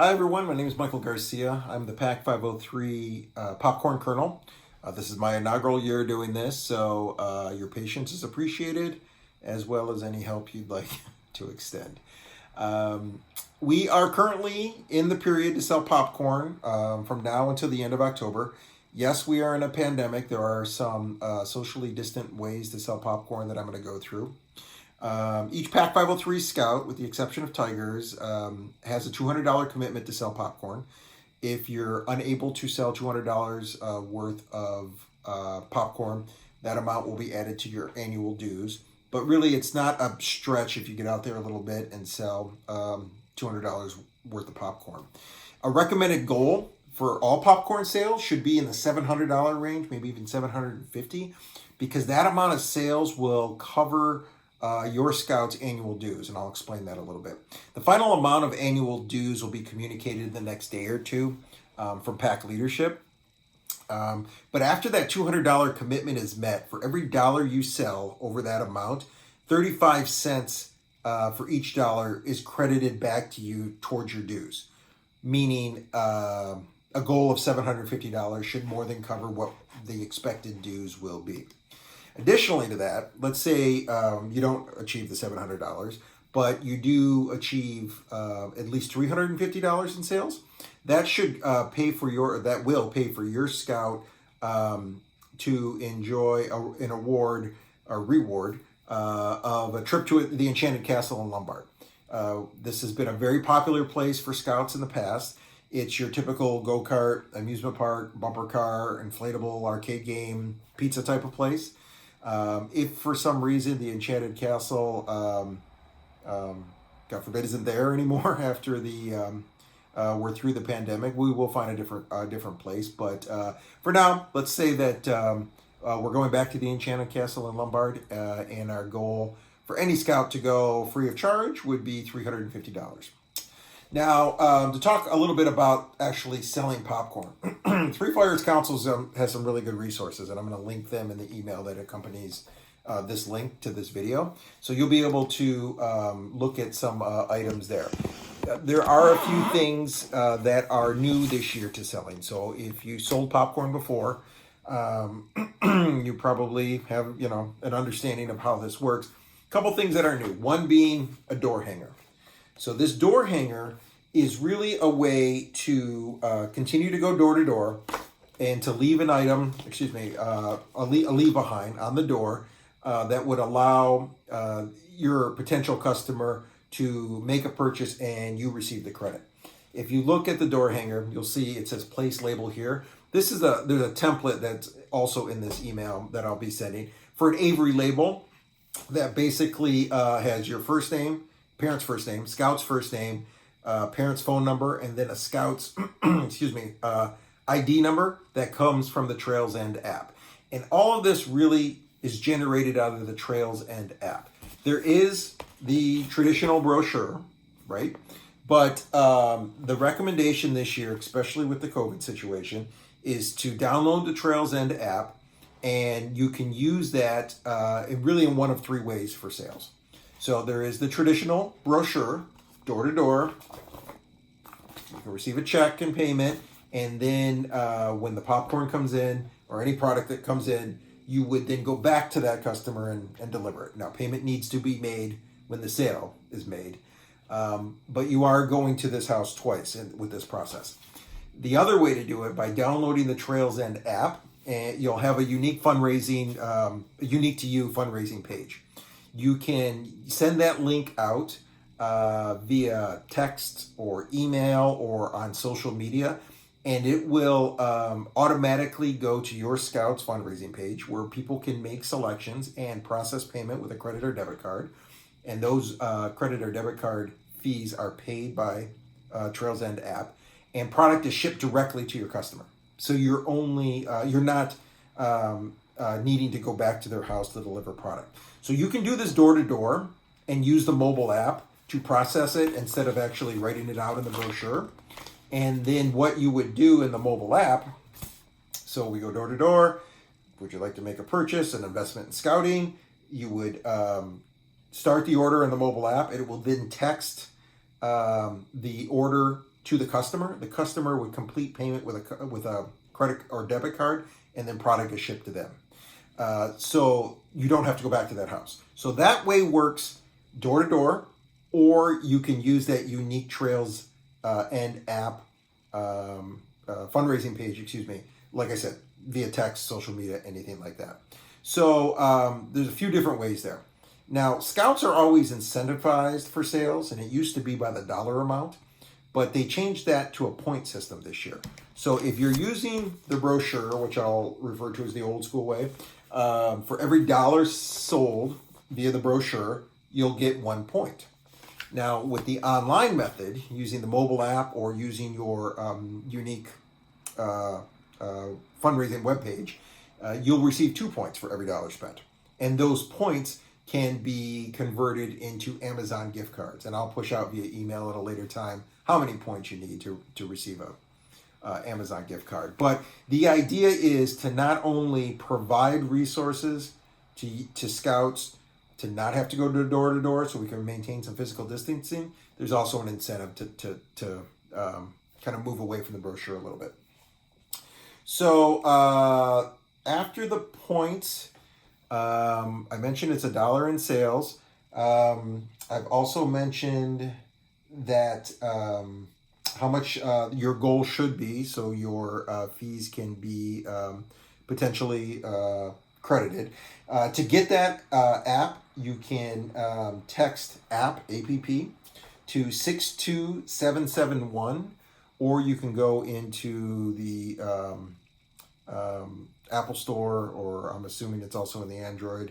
Hi everyone, my name is Michael Garcia. I'm the PAC 503 Popcorn Colonel. This is my inaugural year doing this, so your patience is appreciated, as well as any help you'd like to extend. Um, we are currently in the period to sell popcorn from now until the end of October. Yes, we are in a pandemic. There are some socially distant ways to sell popcorn that I'm going to go through. Each PAC 503 Scout, with the exception of Tigers, has a $200 commitment to sell popcorn. If you're unable to sell $200 worth of popcorn, that amount will be added to your annual dues. But really, it's not a stretch if you get out there a little bit and sell $200 worth of popcorn. A recommended goal for all popcorn sales should be in the $700 range, maybe even $750, because that amount of sales will cover your Scout's annual dues, and I'll explain that a little bit. The final amount of annual dues will be communicated the next day or two from PAC leadership. But after that $200 commitment is met, for every dollar you sell over that amount, 35 cents for each dollar is credited back to you towards your dues, meaning a goal of $750 should more than cover what the expected dues will be. Additionally to that, let's say you don't achieve the $700, but you do achieve at least $350 in sales. That should that will pay for your Scout to enjoy an award, a reward of a trip to the Enchanted Castle in Lombard. This has been a very popular place for Scouts in the past. It's your typical go-kart, amusement park, bumper car, inflatable arcade game, pizza type of place. If for some reason the Enchanted Castle, God forbid, isn't there anymore after we're through the pandemic, we will find a different place. But for now, let's say that we're going back to the Enchanted Castle in Lombard, and our goal for any Scout to go free of charge would be $350. Now, to talk a little bit about actually selling popcorn, Three Fires Council has some really good resources, and I'm going to link them in the email that accompanies this link to this video. So you'll be able to look at some items there. There are a few things that are new this year to selling. So if you sold popcorn before, you probably have an understanding of how this works. A couple things that are new. One being a door hanger. So this door hanger is really a way to continue to go door to door and to leave an item, a leave behind on the door that would allow your potential customer to make a purchase and you receive the credit. If you look at the door hanger, you'll see it says place label here. There's a template that's also in this email that I'll be sending for an Avery label that basically has your first name, parent's first name, Scout's first name, parent's phone number, and then a Scout's ID number that comes from the Trails End app. And all of this really is generated out of the Trails End app. There is the traditional brochure, right? But the recommendation this year, especially with the COVID situation, is to download the Trails End app, and you can use that really in one of three ways for sales. So there is the traditional brochure, door to door. You can receive a check and payment, and then when the popcorn comes in or any product that comes in, you would then go back to that customer and deliver it. Now, payment needs to be made when the sale is made, but you are going to this house twice with this process. The other way to do it, by downloading the Trails End app, and you'll have a unique unique to you fundraising page. You can send that link out via text or email or on social media, and it will automatically go to your Scouts fundraising page where people can make selections and process payment with a credit or debit card. And those credit or debit card fees are paid by Trails End app, and product is shipped directly to your customer. So you're not needing to go back to their house to deliver product. So you can do this door to door and use the mobile app to process it instead of actually writing it out in the brochure. And then what you would do in the mobile app, so we go door to door. Would you like to make a purchase, an investment in scouting? You would start the order in the mobile app. It will then text the order to the customer. The customer would complete payment with a credit or debit card, and then product is shipped to them. So you don't have to go back to that house. So that way works door to door, or you can use that unique Trails and app fundraising page, like I said, via text, social media, anything like that. So there's a few different ways there. Now, scouts are always incentivized for sales, and it used to be by the dollar amount, but they changed that to a point system this year. So if you're using the brochure, which I'll refer to as the old school way, for every dollar sold via the brochure, you'll get 1 point. Now, with the online method, using the mobile app or using your unique fundraising webpage, you'll receive 2 points for every dollar spent. And those points can be converted into Amazon gift cards. And I'll push out via email at a later time how many points you need to receive a Amazon gift card. But the idea is to not only provide resources to scouts to not have to go to door so we can maintain some physical distancing. There's also an incentive to kind of move away from the brochure a little bit. So after the points, I mentioned it's $1 in sales. I've also mentioned that how much your goal should be, so your fees can be potentially credited. To get that app, you can text app, APP, to 62771, or you can go into the Apple Store, or I'm assuming it's also in the Android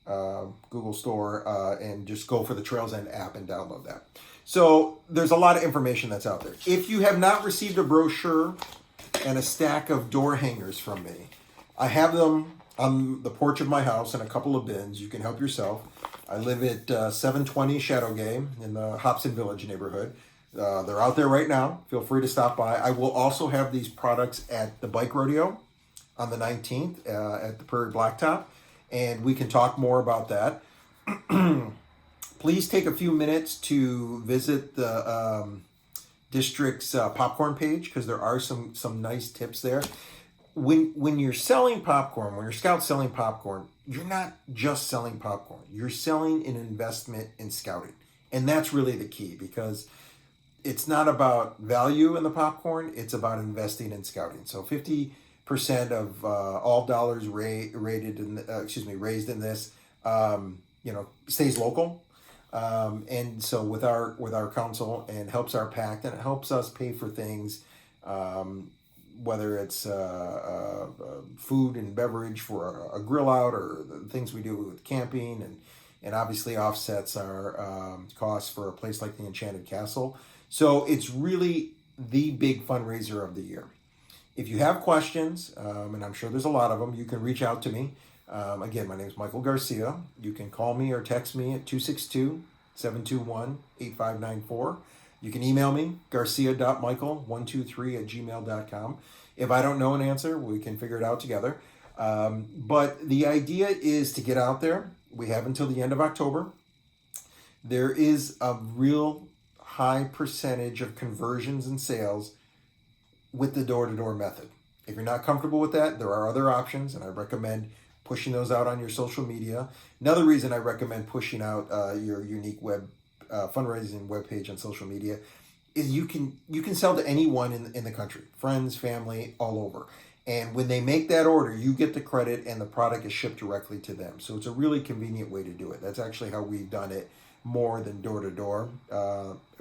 Google Store, and just go for the Trails End app and download that. So there's a lot of information that's out there. If you have not received a brochure and a stack of door hangers from me, I have them on the porch of my house in a couple of bins. You can help yourself. I live at 720 Shadowgate in the Hobson Village neighborhood. They're out there right now. Feel free to stop by. I will also have these products at the bike rodeo on the 19th at the Prairie Blacktop, and we can talk more about that. Please take a few minutes to visit the district's popcorn page, because there are some nice tips there. When you're selling popcorn, when you're scout selling popcorn, you're not just selling popcorn. You're selling an investment in scouting. And that's really the key, because it's not about value in the popcorn, it's about investing in scouting. So 50% of all dollars raised in this, stays local. And so with our council, and helps our PAC, and it helps us pay for things, whether it's food and beverage for a grill out, or the things we do with camping, and obviously offsets our costs for a place like the Enchanted Castle. So it's really the big fundraiser of the year. If you have questions, and I'm sure there's a lot of them, you can reach out to me. Again, my name is Michael Garcia. You can call me or text me at 262-721-8594. You can email me, garcia.michael123@gmail.com. If I don't know an answer, we can figure it out together. But the idea is to get out there. We have until the end of October. There is a real high percentage of conversions and sales with the door-to-door method. If you're not comfortable with that, there are other options, and I recommend pushing those out on your social media. Another reason I recommend pushing out your unique fundraising webpage on social media is you can sell to anyone in the country, friends, family, all over. And when they make that order, you get the credit and the product is shipped directly to them. So it's a really convenient way to do it. That's actually how we've done it more than door to door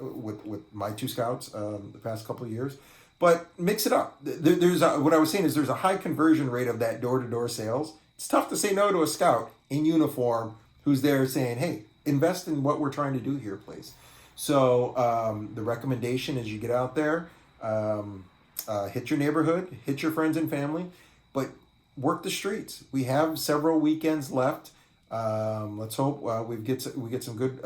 with my two scouts the past couple of years. But mix it up. What I was saying is there's a high conversion rate of that door to door sales. It's tough to say no to a scout in uniform who's there saying, hey, invest in what we're trying to do here, please. So the recommendation is you get out there, hit your neighborhood, hit your friends and family, but work the streets. We have several weekends left. Let's hope we get some good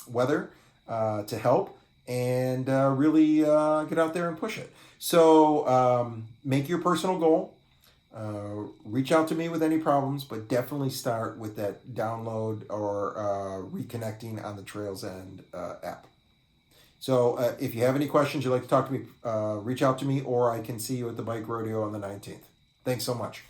weather to help, and really get out there and push it. So make your personal goal. Reach out to me with any problems, but definitely start with that download or reconnecting on the Trails End app. So if you have any questions, you'd like to talk to me, reach out to me, or I can see you at the bike rodeo on the 19th. Thanks so much.